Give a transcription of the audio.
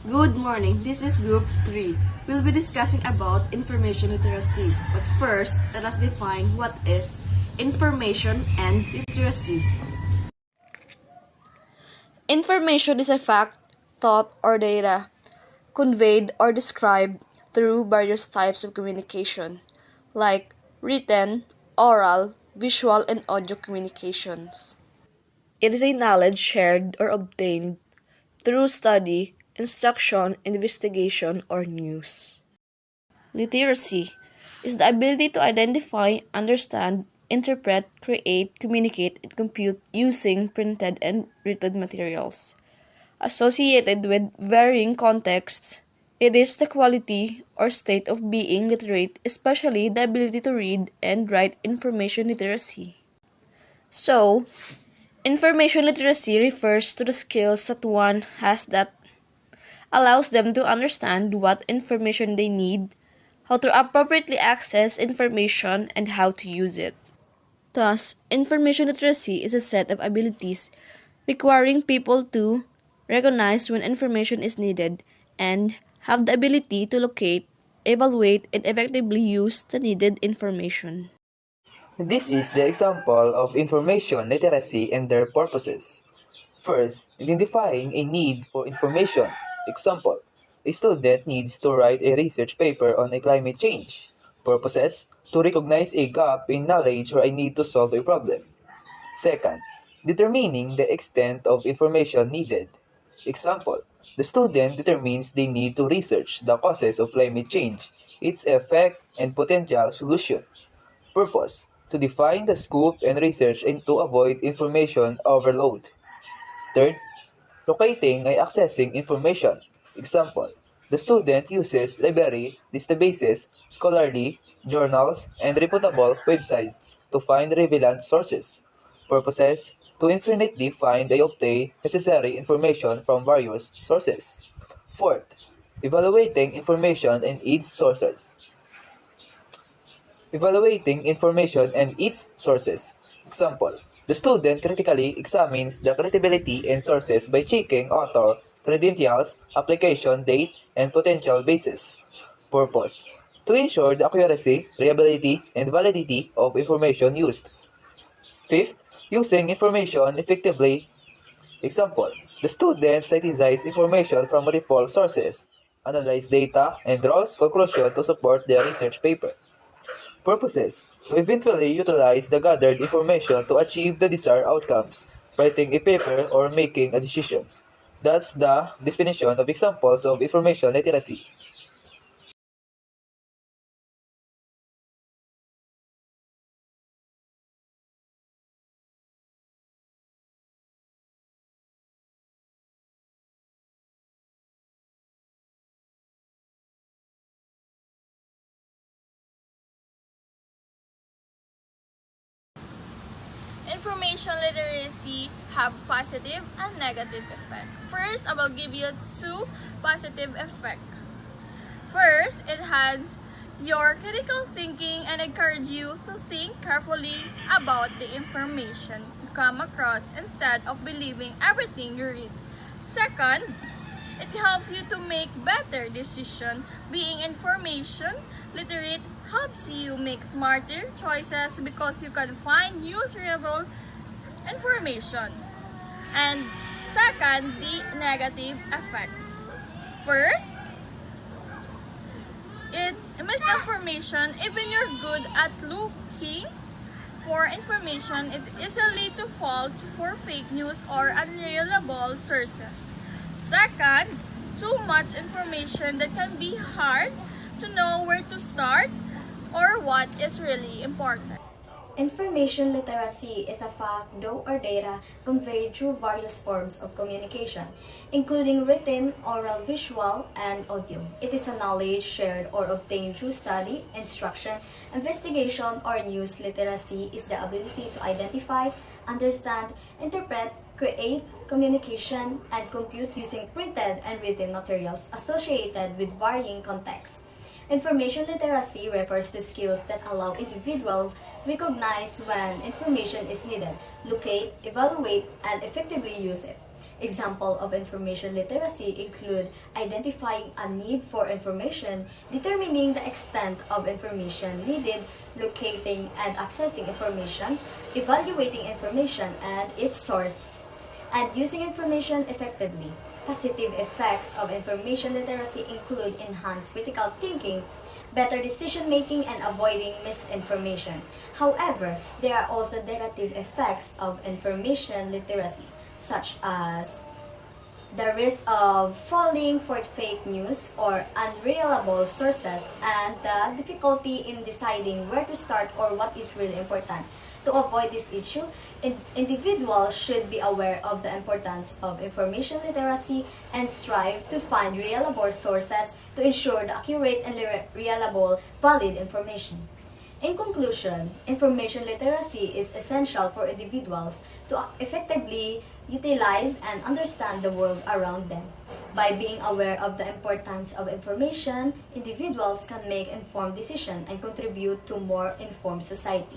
Good morning, this is Group 3. We'll be discussing about information literacy. But first, let us define what is information and literacy. Information is a fact, thought, or data conveyed or described through various types of communication, like written, oral, visual, and audio communications. It is a knowledge shared or obtained through study, instruction, investigation, or news. Literacy is the ability to identify, understand, interpret, create, communicate, and compute using printed and written materials. Associated with varying contexts, it is the quality or state of being literate, especially the ability to read and write information literacy. So, information literacy refers to the skills that one has that allows them to understand what information they need, how to appropriately access information, and how to use it. Thus, information literacy is a set of abilities requiring people to recognize when information is needed and have the ability to locate, evaluate, and effectively use the needed information. This is the example of information literacy and their purposes. First, identifying a need for information. Example, a student needs to write a research paper on a climate change. Purposes, to recognize a gap in knowledge or a need to solve a problem. Second, determining the extent of information needed. Example, the student determines they need to research the causes of climate change, its effect, and potential solution. Purpose, to define the scope and research and to avoid information overload. Third, locating ay accessing information. Example, the student uses library, databases, scholarly, journals, and reputable websites to find relevant sources. Purposes, to infinitely find and obtain necessary information from various sources. Fourth, evaluating information and its sources. Evaluating information and its sources. Example, the student critically examines the credibility and sources by checking author, credentials, application date, and potential basis. Purpose, to ensure the accuracy, reliability, and validity of information used. Fifth, using information effectively. Example, the student synthesizes information from multiple sources, analyzes data, and draws conclusions to support their research paper. Purposes, to eventually utilize the gathered information to achieve the desired outcomes, writing a paper or making a decisions. That's the definition of examples of information literacy. Information literacy have positive and negative effect. First, I will give you two positive effects. First, it has your critical thinking and encourage you to think carefully about the information you come across instead of believing everything you read. Second, it helps you to make better decisions. Being information literate helps you make smarter choices because you can find usable information. And second, the negative effect. First, it misinformation. Even you're good at looking for information, it's easily to fall for fake news or unreliable sources. Second, too much information that can be hard to know where to start or what is really important. Information literacy is a fact, know, or data conveyed through various forms of communication, including written, oral, visual, and audio. It is a knowledge shared or obtained through study, instruction, investigation, or news. Literacy is the ability to identify, understand, interpret, create, communication, and compute using printed and written materials associated with varying contexts. Information literacy refers to skills that allow individuals recognize when information is needed, locate, evaluate, and effectively use it. Example of information literacy include identifying a need for information, determining the extent of information needed, locating and accessing information, evaluating information and its source, and using information effectively. Positive effects of information literacy include enhanced critical thinking, better decision making, and avoiding misinformation. However, there are also negative effects of information literacy, such as the risk of falling for fake news or unreliable sources, and the difficulty in deciding where to start or what is really important. To avoid this issue, individuals should be aware of the importance of information literacy and strive to find reliable sources to ensure the accurate and reliable, valid information. In conclusion, information literacy is essential for individuals to effectively utilize and understand the world around them. By being aware of the importance of information, individuals can make informed decisions and contribute to more informed society.